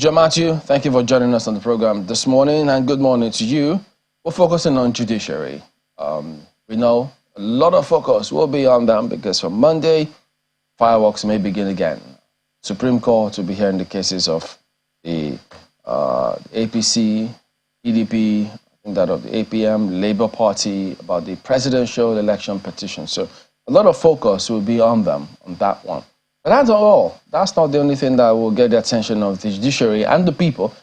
John Matthew, thank you for joining us on the program this morning, and good morning to you. We're focusing on judiciary. We know a lot of focus will be on them because from Monday, fireworks may begin again. Supreme Court will be hearing the cases of the APC, PDP, I think that of the APM, Labour Party, about the presidential election petition. So a lot of focus will be on them, on that one. But that's not all. That's not the only thing that will get the attention of the judiciary and the people,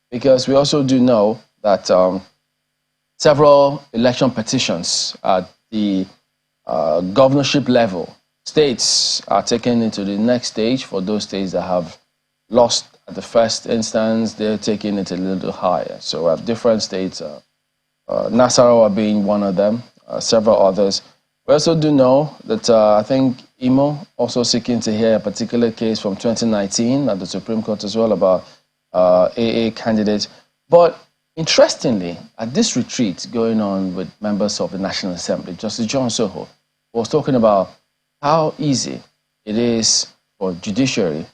because we also do know that several election petitions at the governorship level, states are taken into the next stage. For those states that have lost at the first instance, they're taking it a little higher. So we have different states, Nasarawa being one of them, several others. We also do know that I think Imo also seeking to hear a particular case from 2019 at the Supreme Court as well about AA candidates. But interestingly, at this retreat going on with members of the National Assembly, Justice John Soho was talking about how easy it is for judiciary,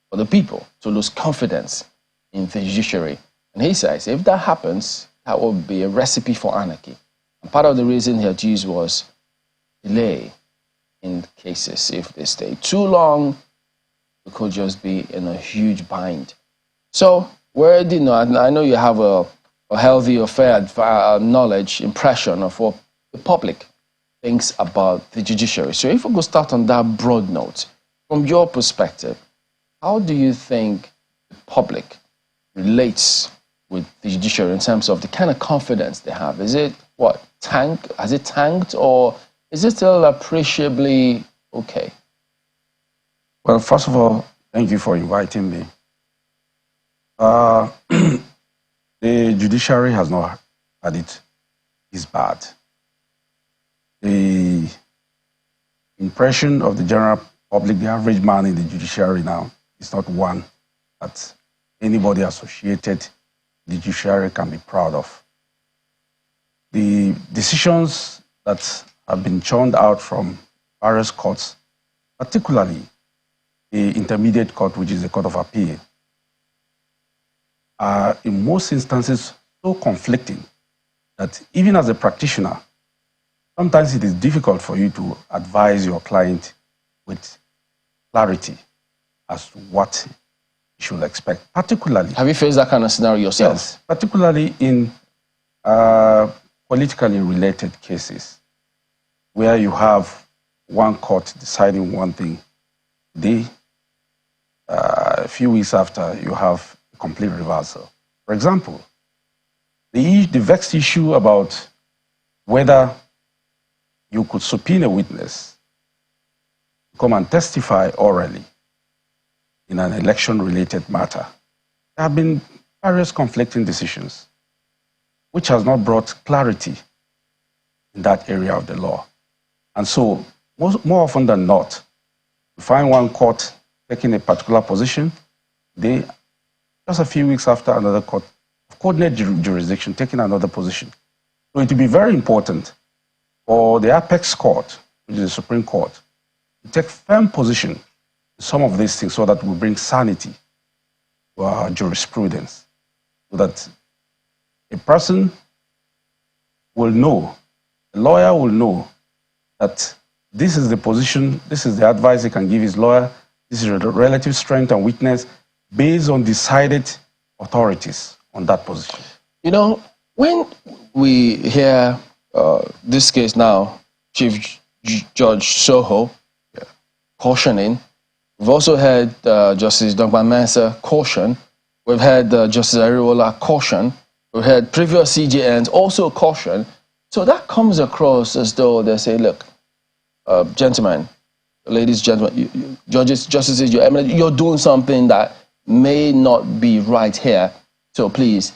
for the people, to lose confidence in the judiciary. And he says if that happens, that will be a recipe for anarchy. And part of the reason he had used was delay in cases. If they stay too long, we could just be in a huge bind. So, where do you know? I know you have a healthy or fair knowledge, impression of what the public thinks about the judiciary. So, if we could start on that broad note, from your perspective, how do you think the public relates with the judiciary in terms of the kind of confidence they have? Is it has it tanked, or is it still appreciably okay? Well, first of all, thank you for inviting me. The judiciary has not had it this bad. The impression of the general public, the average man in the judiciary now, is not one that anybody associated with the judiciary can be proud of. The decisions that have been churned out from various courts, particularly the intermediate court, which is the Court of Appeal, are in most instances so conflicting that even as a practitioner, sometimes it is difficult for you to advise your client with clarity as to what you should expect, particularly... Have you faced that kind of scenario yourself? Yes, particularly in politically related cases, where you have one court deciding one thing, a few weeks after, you have a complete reversal. For example, the vexed issue about whether you could subpoena a witness to come and testify orally in an election-related matter. There have been various conflicting decisions, which has not brought clarity in that area of the law. And so, more often than not, you find one court taking a particular position, just a few weeks after, another court of coordinated jurisdiction taking another position. So it will be very important for the apex court, which is the Supreme Court, to take firm position in some of these things so that we bring sanity to our jurisprudence, so that a person will know, a lawyer will know that this is the position, this is the advice he can give his lawyer, this is the relative strength and weakness based on decided authorities on that position. You know, when we hear this case now, Chief Judge Soho cautioning, we've also heard Justice Dongban Mensah caution, we've heard Justice Ariwola caution, we've heard previous CJNs also caution. So that comes across as though they say, look, gentlemen, ladies, gentlemen, judges, justices, you're doing something that may not be right here. So please,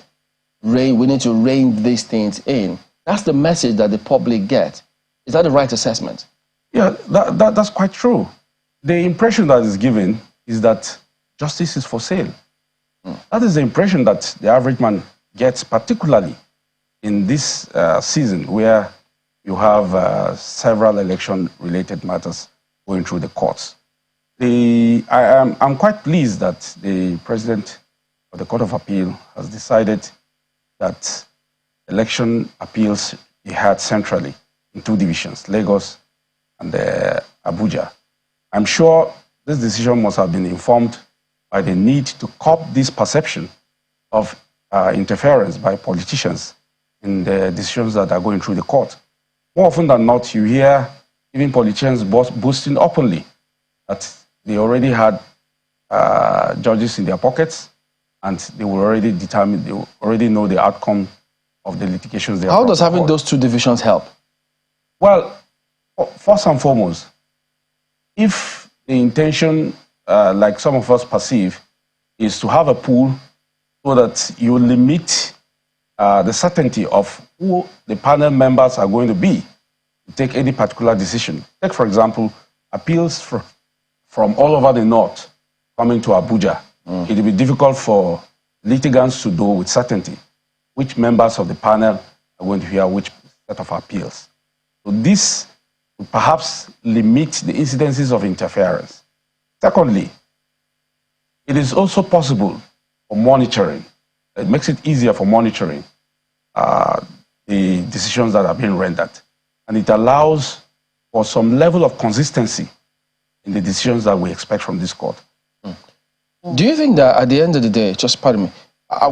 we need to rein these things in. That's the message that the public gets. Is that the right assessment? Yeah, that's quite true. The impression that is given is that justice is for sale. That is the impression that the average man gets, particularly in this season where you have several election-related matters going through the courts. I'm quite pleased that the president but the Court of Appeal has decided that election appeals be heard centrally in two divisions, Lagos and Abuja. I'm sure this decision must have been informed by the need to curb this perception of interference by politicians in the decisions that are going through the court. More often than not, you hear even politicians boasting openly that they already had judges in their pockets and they will already determine, they will already know the outcome of the litigations. How does having those two divisions help? Well, first and foremost, if the intention, like some of us perceive, is to have a pool so that you limit the certainty of who the panel members are going to be to take any particular decision. Take, for example, appeals from all over the north coming to Abuja. It will be difficult for litigants to know with certainty which members of the panel are going to hear which set of appeals. So this will perhaps limit the incidences of interference. Secondly, it is also possible for monitoring. It makes it easier for monitoring the decisions that are being rendered. And it allows for some level of consistency in the decisions that we expect from this court. Do you think that at the end of the day, just pardon me,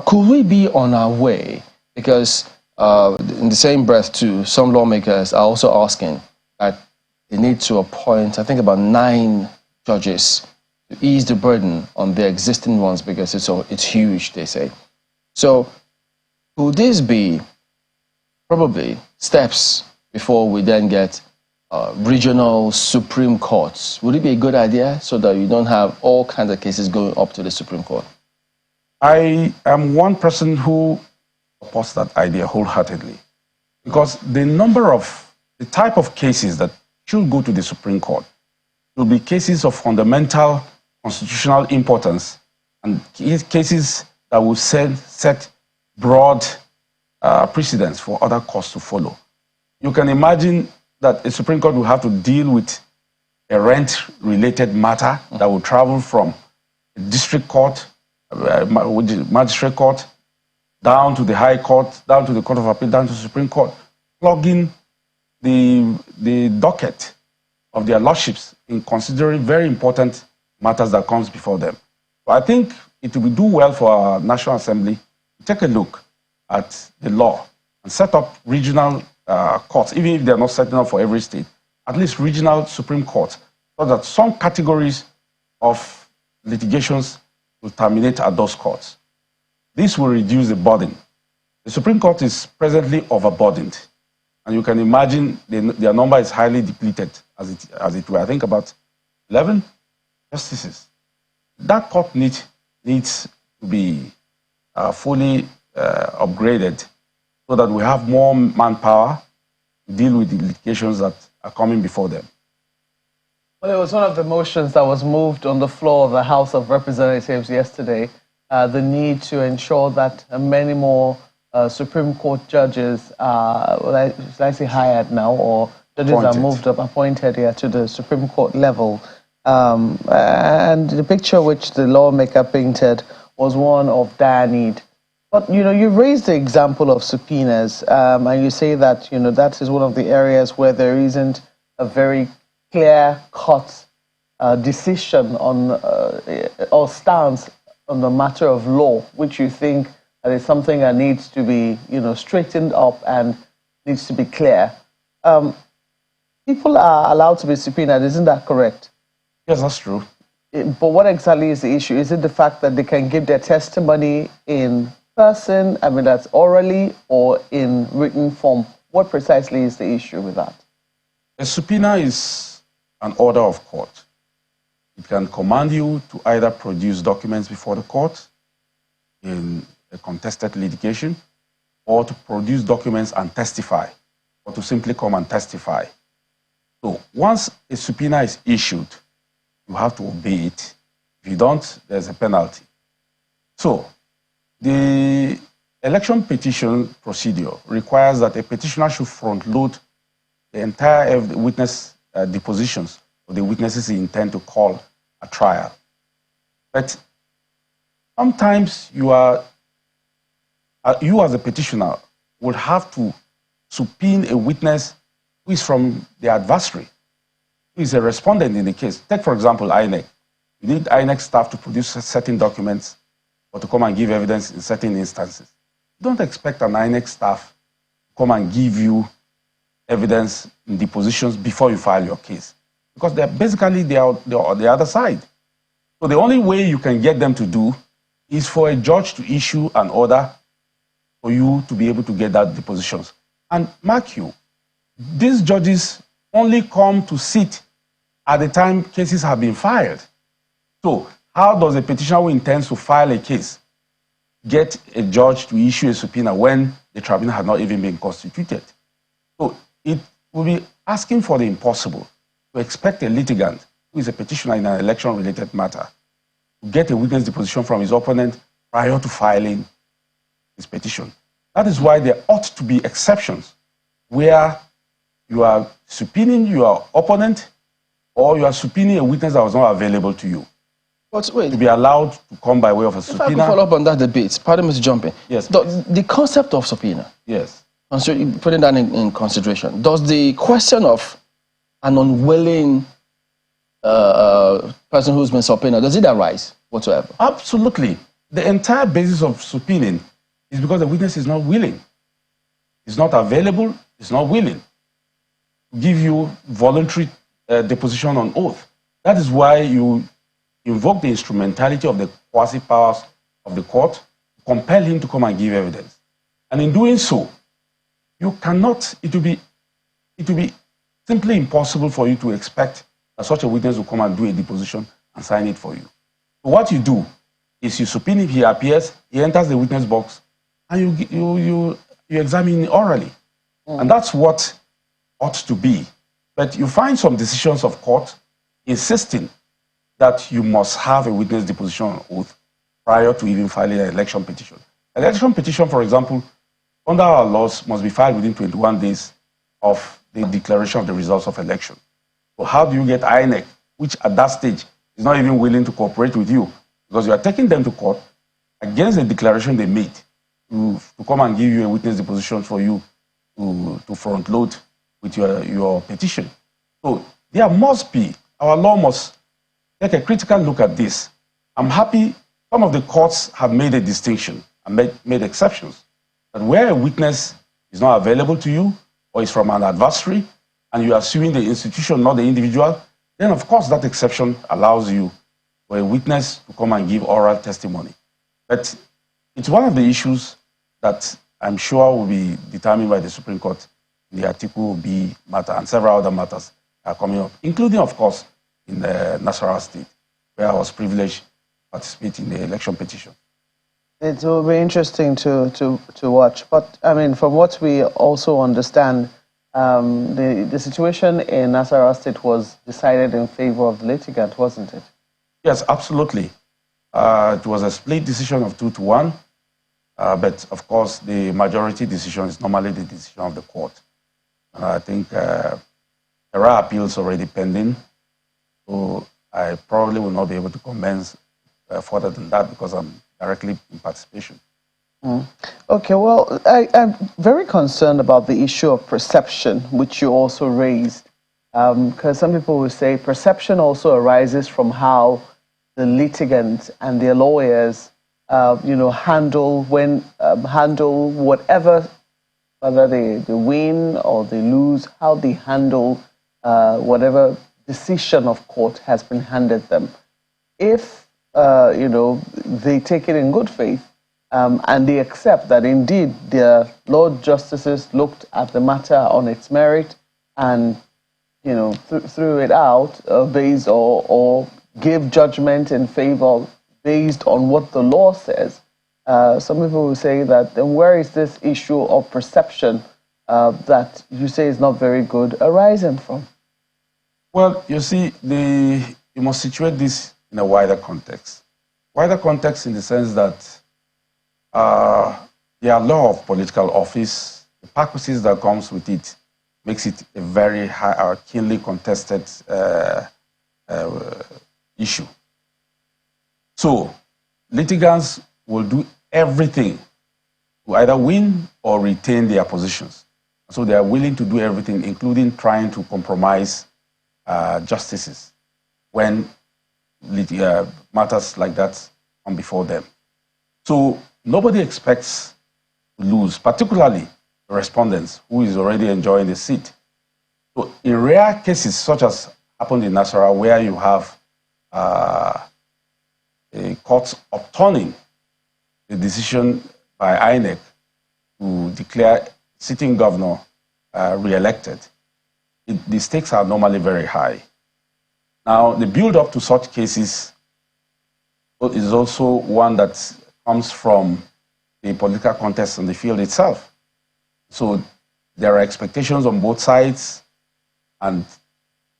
could we be on our way? Because in the same breath too, some lawmakers are also asking that they need to appoint, I think, about 9 judges to ease the burden on their existing ones because it's huge, they say. So could this be probably steps before we then get regional Supreme Courts? Would it be a good idea so that you don't have all kinds of cases going up to the Supreme Court? I am one person who supports that idea wholeheartedly because the type of cases that should go to the Supreme Court will be cases of fundamental constitutional importance and cases that will set broad precedents for other courts to follow. You can imagine that a Supreme Court will have to deal with a rent-related matter that will travel from a district court, magistrate court, down to the High Court, down to the Court of Appeal, down to the Supreme Court, plugging the docket of their lordships in considering very important matters that comes before them. So I think it will do well for our National Assembly to take a look at the law and set up regional courts, even if they're not setting up for every state, at least regional Supreme Courts, so that some categories of litigations will terminate at those courts. This will reduce the burden. The Supreme Court is presently overburdened, and you can imagine their number is highly depleted, as it were. I think about 11 justices. That court needs to be fully upgraded so that we have more manpower to deal with the litigations that are coming before them. Well, it was one of the motions that was moved on the floor of the House of Representatives yesterday, the need to ensure that many more Supreme Court judges are slightly hired now, or judges are moved up, appointed here to the Supreme Court level. And the picture which the lawmaker painted was one of dire need. But, you raised the example of subpoenas, and you say that, that is one of the areas where there isn't a very clear-cut decision on or stance on the matter of law, which you think that is something that needs to be, straightened up and needs to be clear. People are allowed to be subpoenaed, isn't that correct? Yes, that's true. But what exactly is the issue? Is it the fact that they can give their testimony in person, that's orally, or in written form? What precisely is the issue with that? A subpoena is an order of court. It can command you to either produce documents before the court in a contested litigation, or to produce documents and testify, or to simply come and testify. So once a subpoena is issued, you have to obey it. If you don't, there's a penalty. So the election petition procedure requires that a petitioner should front-load the entire witness depositions of the witnesses he intends to call a trial. But sometimes you as a petitioner would have to subpoena a witness who is from the adversary, who is a respondent in the case. Take, for example, INEC. You need INEC staff to produce certain documents or to come and give evidence in certain instances. You don't expect an INEC staff to come and give you evidence in depositions before you file your case, because they're basically they are on the other side. So the only way you can get them to do is for a judge to issue an order for you to be able to get that depositions. And mark you, these judges only come to sit at the time cases have been filed. So how does a petitioner who intends to file a case get a judge to issue a subpoena when the tribunal had not even been constituted? So it will be asking for the impossible to expect a litigant who is a petitioner in an election-related matter to get a witness deposition from his opponent prior to filing his petition. That is why there ought to be exceptions where you are subpoenaing your opponent or you are subpoenaing a witness that was not available to you. But wait, to be allowed to come by way of a subpoena. If I could follow up on that debate, pardon me to jump in. Yes. The concept of subpoena. Yes. Putting that in consideration, does the question of an unwilling person who's been subpoenaed, does it arise whatsoever? Absolutely. The entire basis of subpoenaing is because the witness is not willing. He's not available, he's not willing to give you voluntary deposition on oath. That is why you invoke the instrumentality of the quasi-powers of the court to compel him to come and give evidence. And in doing so, you cannot, it will be simply impossible for you to expect that such a witness will come and do a deposition and sign it for you. So what you do is you subpoena him, he appears, he enters the witness box, and you examine it orally. And that's what ought to be. But you find some decisions of court insisting that you must have a witness deposition on oath prior to even filing an election petition. An election petition, for example, under our laws, must be filed within 21 days of the declaration of the results of election. So how do you get INEC, which at that stage is not even willing to cooperate with you, because you are taking them to court against the declaration they made to come and give you a witness deposition for you to front load with your petition. So there must be, our law must take a critical look at this. I'm happy some of the courts have made a distinction and made exceptions. That where a witness is not available to you or is from an adversary and you are suing the institution, not the individual, then of course that exception allows you for a witness to come and give oral testimony. But it's one of the issues that I'm sure will be determined by the Supreme Court in the Article B matter, and several other matters are coming up, including, of course, in the Nasarawa State, where I was privileged to participate in the election petition. It will be interesting to watch. But, I mean, from what we also understand, the situation in Nasarawa State was decided in favor of the litigant, wasn't it? Yes, absolutely. It was a split decision of 2-1. But, of course, the majority decision is normally the decision of the court. I think there are appeals already pending. So I probably will not be able to comment further than that because I'm directly in participation. Okay, well, I'm very concerned about the issue of perception, which you also raised. Because some people will say perception also arises from how the litigants and their lawyers handle whatever, whether they win or they lose, how they handle whatever decision of court has been handed them. If, they take it in good faith and they accept that indeed their Lord Justices looked at the matter on its merit and, threw it out based or gave judgment in favor based on what the law says. Some people will say that, then where is this issue of perception that you say is not very good arising from? Well, you see, you must situate this in a wider context. Wider context in the sense that the law of political office, the purposes that comes with it, makes it a very high, keenly contested issue. So, litigants will do everything to either win or retain their positions. So they are willing to do everything, including trying to compromise justices when matters like that come before them. So nobody expects to lose, particularly the respondents who is already enjoying the seat. So in rare cases, such as happened in Nasarawa, where you have a court upturning the decision by INEC to declare sitting governor re-elected, the stakes are normally very high. Now, the build-up to such cases is also one that comes from the political contest in the field itself. So there are expectations on both sides, and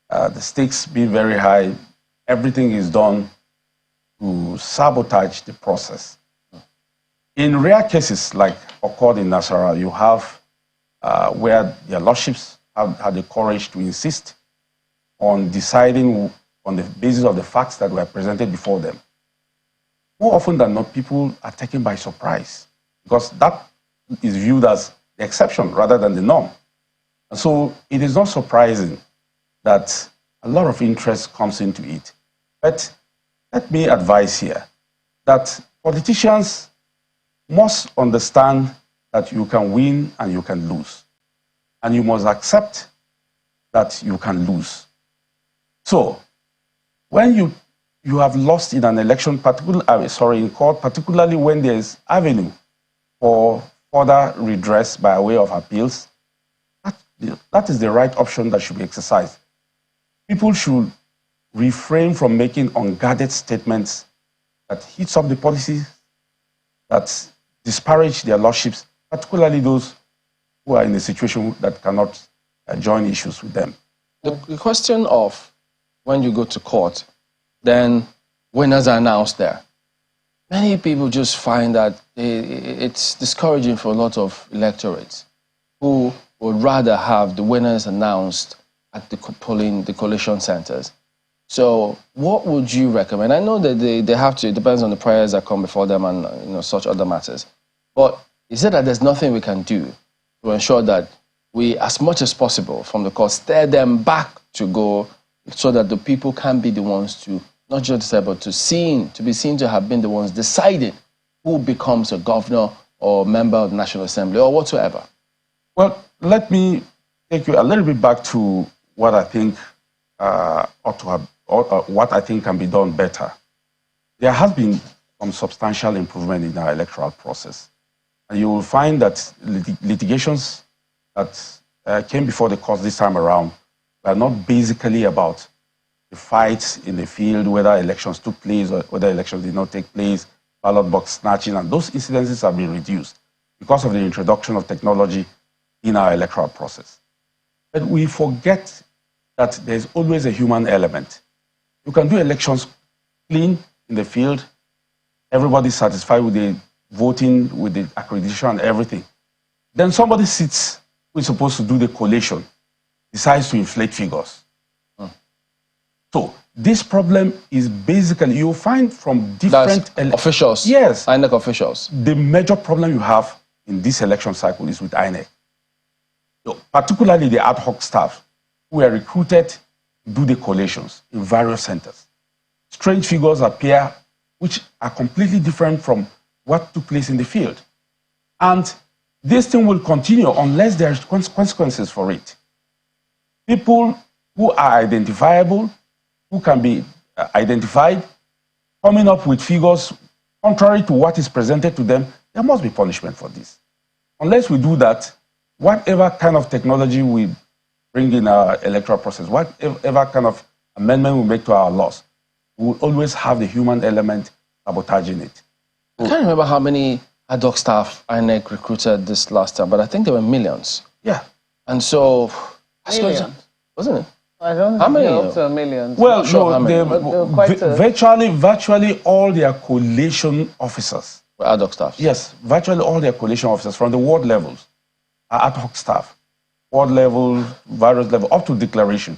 the stakes being very high, everything is done to sabotage the process. In rare cases, like occurred in Nasarawa, you have where their lordships have had the courage to insist on deciding on the basis of the facts that were presented before them. More often than not, people are taken by surprise because that is viewed as the exception rather than the norm. And so it is not surprising that a lot of interest comes into it. But let me advise here that politicians must understand that you can win and you can lose. And you must accept that you can lose. So, when you have lost in an election, in court, particularly when there is avenue for further redress by way of appeals, that is the right option that should be exercised. People should refrain from making unguarded statements that hits up the policy, that disparage their lordships, particularly those who are in a situation that cannot join issues with them. The question of when you go to court, then winners are announced there. Many people just find that it's discouraging for a lot of electorates who would rather have the winners announced at the collation centers. So what would you recommend? I know that they have to, it depends on the prayers that come before them and such other matters. But is it that there's nothing we can do to ensure that we, as much as possible from the court, steer them back to go so that the people can be the ones to not just decide, but to be seen to have been the ones deciding who becomes a governor or member of the National Assembly or whatsoever? Well, let me take you a little bit back to what I think what I think can be done better. There has been some substantial improvement in our electoral process. And you will find that litigations that came before the courts this time around were not basically about the fights in the field, whether elections took place or whether elections did not take place, ballot box snatching, and those incidences have been reduced because of the introduction of technology in our electoral process. But we forget that there's always a human element. You can do elections clean in the field, everybody's satisfied with the voting, with the accreditation and everything. Then somebody sits who is supposed to do the collation, decides to inflate figures. So this problem is basically, you'll find from different officials. Yes. INEC officials. The major problem you have in this election cycle is with INEC. So, particularly the ad hoc staff who were recruited to do the collations in various centers. Strange figures appear which are completely different from what took place in the field. And this thing will continue unless there are consequences for it. People who are identifiable, who can be identified, coming up with figures contrary to what is presented to them, there must be punishment for this. Unless we do that, whatever kind of technology we bring in our electoral process, whatever kind of amendment we make to our laws, we will always have the human element sabotaging it. I can't remember how many ad hoc staff INEC recruited this last time, but I think there were millions. Yeah. And so, Millions. wasn't it? I don't How many? know to millions. Well, sure virtually all their collation officers. Ad hoc staff. Yes, virtually all their collation officers from the ward levels are ad hoc staff. Ward level, various level, up to declaration.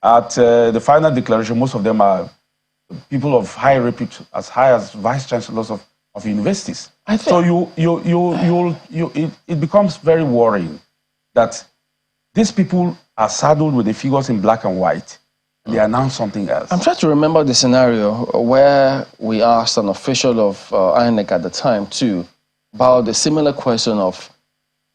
At the final declaration, most of them are people of high repute, as high as vice chancellors of universities. So it becomes very worrying that these people are saddled with the figures in black and white. They announce something else. I'm trying to remember the scenario where we asked an official of INEC at the time too about the similar question of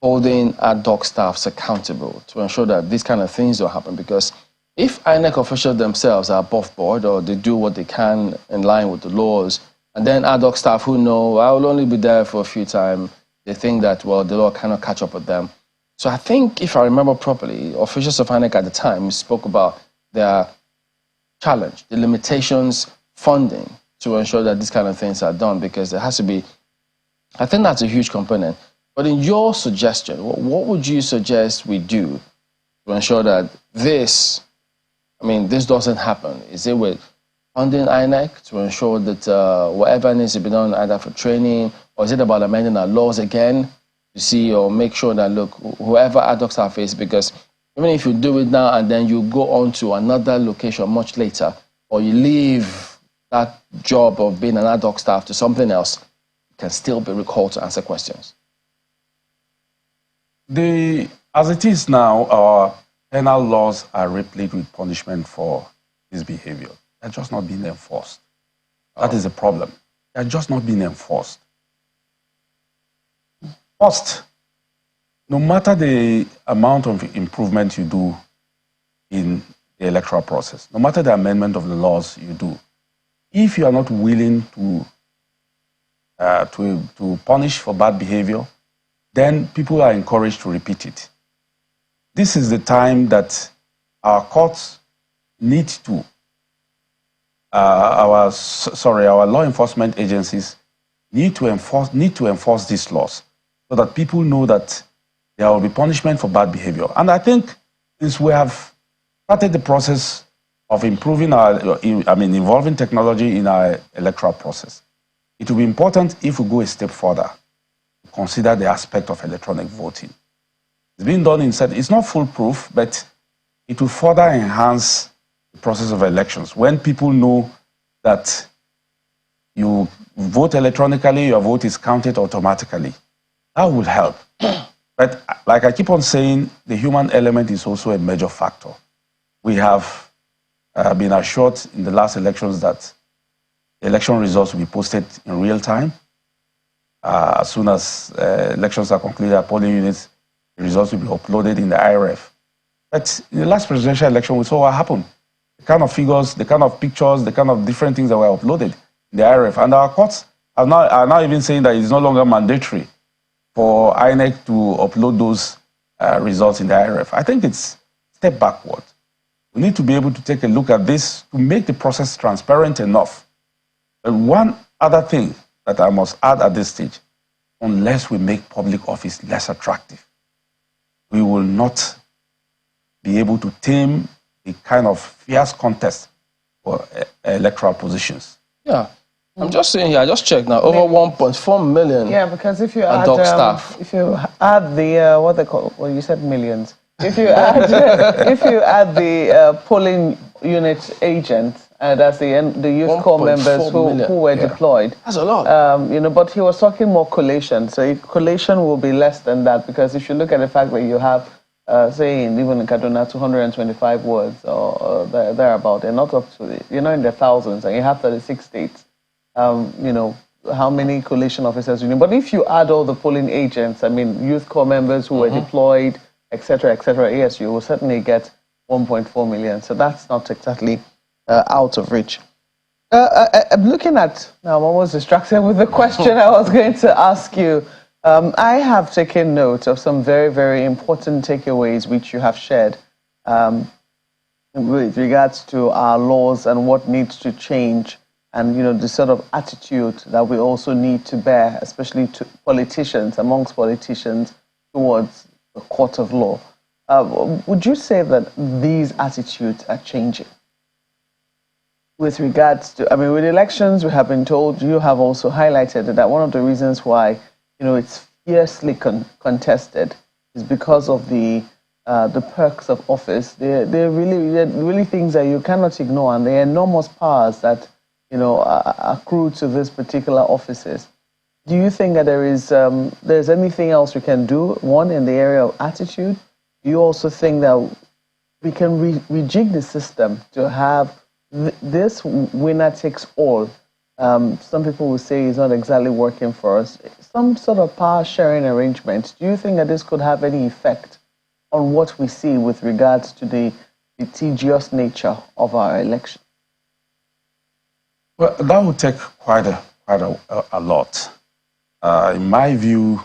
holding ad hoc staffs accountable to ensure that these kind of things don't happen. Because if INEC officials themselves are above board or they do what they can in line with the laws, and then ad hoc staff who know I will only be there for a few times, they think that, well, the law cannot catch up with them. So I think, if I remember properly, officials of INEC at the time spoke about their challenge, the limitations, funding to ensure that these kind of things are done, because there has to be, I think that's a huge component. But in your suggestion, what would you suggest we do to ensure that this doesn't happen? Is it with funding INEC to ensure that whatever needs to be done either for training, or is it about amending our laws again to see or make sure that, look, whoever ad hoc staff is, because even if you do it now and then you go on to another location much later, or you leave that job of being an ad hoc staff to something else, you can still be recalled to answer questions. As it is now, our penal laws are replete with punishment for this behavior. They're just not being enforced. That is the problem. They're just not being enforced. First, no matter the amount of improvement you do in the electoral process, no matter the amendment of the laws you do, if you are not willing to punish for bad behavior, then people are encouraged to repeat it. This is the time that our courts need to, our law enforcement agencies need to enforce these laws so that people know that there will be punishment for bad behavior. And I think since we have started the process of improving involving technology in our electoral process, it will be important if we go a step further to consider the aspect of electronic voting. It's been done it's not foolproof, but it will further enhance the process of elections. When people know that you vote electronically, your vote is counted automatically, that will help. But like I keep on saying, the human element is also a major factor. We have been assured in the last elections that the election results will be posted in real time. As soon as elections are concluded at polling units, the results will be uploaded in the IRF. But in the last presidential election, we saw what happened. The kind of figures, the kind of pictures, the kind of different things that were uploaded in the IRF. And our courts are now even saying that it's no longer mandatory for INEC to upload those results in the IRF. I think it's a step backward. We need to be able to take a look at this to make the process transparent enough. And one other thing that I must add at this stage, unless we make public office less attractive, we will not be able to tame the kind of fierce contest for electoral positions. Yeah. I'm just saying here, I just checked now, over 1.4 million. Yeah, because if you add staff. If you add the what they call, well, you said millions. If you add the polling unit agents, that's the youth corps members who were deployed. That's a lot. But he was talking more collation. So collation will be less than that, because if you look at the fact that you have, say, even in Kaduna, 225 words or thereabout, they're not up to, in the thousands, and you have 36 states. How many collation officers you need. But if you add all the polling agents, youth corps members who were deployed, etc., yes, you will certainly get 1.4 million. So that's not exactly out of reach. I'm looking at, now I'm almost distracted with the question I was going to ask you. I have taken note of some very, very important takeaways which you have shared with regards to our laws and what needs to change, and the sort of attitude that we also need to bear, especially to amongst politicians, towards the court of law. Would you say that these attitudes are changing? With regards to, with elections, we have been told, you have also highlighted that one of the reasons why, it's fiercely contested is because of the perks of office. They're really things that you cannot ignore, and they're enormous powers that accrue to these particular offices. Do you think that there's anything else we can do? One, in the area of attitude. Do you also think that we can rejig the system to have this winner takes all? Some people will say it's not exactly working for us. Some sort of power sharing arrangement. Do you think that this could have any effect on what we see with regards to the litigious nature of our election? Well, that would take quite a lot. In my view,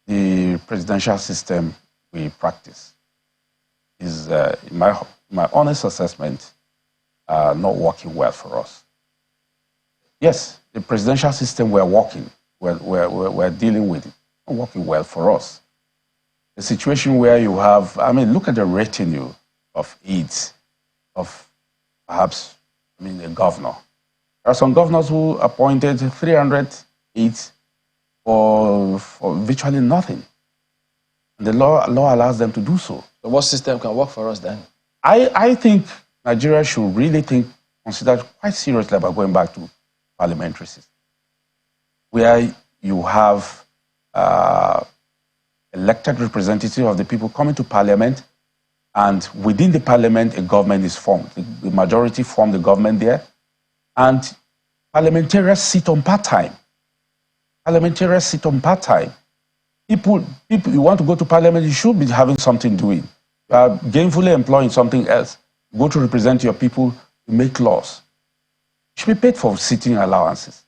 the presidential system we practice is, in my honest assessment, not working well for us. Yes, the presidential system we're dealing with it, not working well for us. The situation where you have, look at the retinue of aides of perhaps, a governor. There are some governors who appointed 300 aides for virtually nothing. And the law allows them to do so. So what system can work for us then? I think Nigeria should really consider quite seriously about going back to parliamentary system, where you have elected representative of the people coming to parliament, and within the parliament, a government is formed. The majority form the government there, and parliamentarians sit on part-time. Parliamentarians sit on part-time. People, you want to go to parliament, you should be having something doing. You are gainfully employing something else. You go to represent your people, you make laws. You should be paid for sitting allowances.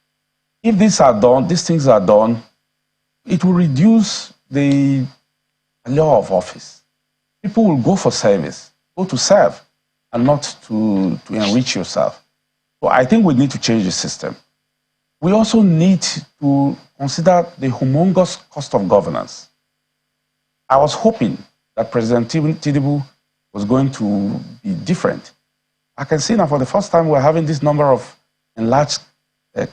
If these things are done, it will reduce the law of office. People will go for service, go to serve, and not to enrich yourself. So I think we need to change the system. We also need to consider the humongous cost of governance. I was hoping that President Tinubu was going to be different. I can see now for the first time we're having this number of enlarged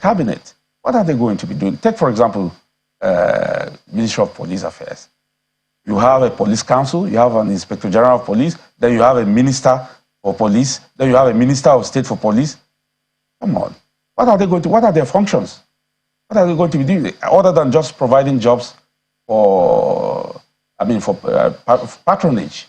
cabinet. What are they going to be doing? Take, for example, Ministry of Police Affairs. You have a police council, you have an inspector general of police, then you have a minister for police, then you have a minister of state for police. Come on. What are their functions? What are they going to be doing other than just providing jobs for patronage?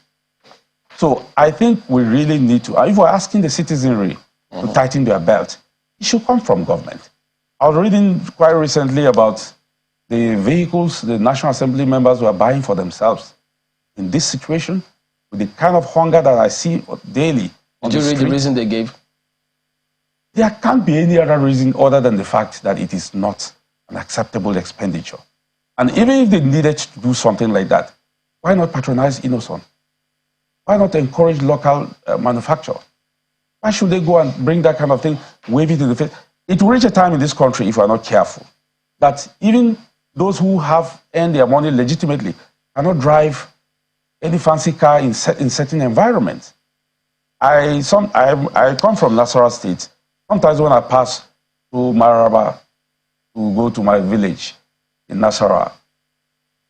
So I think we really need to, if we're asking the citizenry to tighten their belt, it should come from government. I was reading quite recently about the vehicles the National Assembly members were buying for themselves. In this situation, with the kind of hunger that I see daily on the street. Did you read the reason they gave? There can't be any other reason other than the fact that it is not an acceptable expenditure. And even if they needed to do something like that, why not patronize innocent? Why not encourage local manufacture? Why should they go and bring that kind of thing, wave it in the face? It will reach a time in this country, if we are not careful, that even those who have earned their money legitimately cannot drive any fancy car in certain environments. I come from Nasarawa State. Sometimes when I pass to Maraba to go to my village in Nasarawa,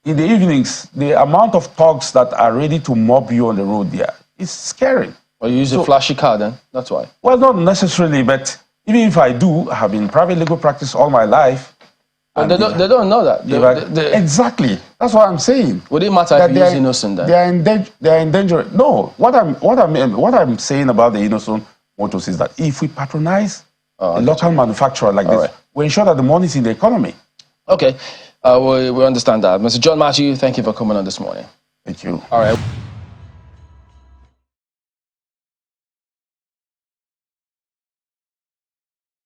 in the evenings, the amount of thugs that are ready to mob you on the road there is scary. Well, you use a flashy car then, that's why. Well, not necessarily, but even if I do, I have been in private legal practice all my life. But they don't know that. Exactly. That's what I'm saying. Would it matter if you use innocent then? They are in danger. No, what I'm saying about the innocent motors is that if we patronize a local manufacturer like this, we ensure that the money is in the economy. Okay, we understand that. Mr. John Matthew, thank you for coming on this morning. Thank you. All right.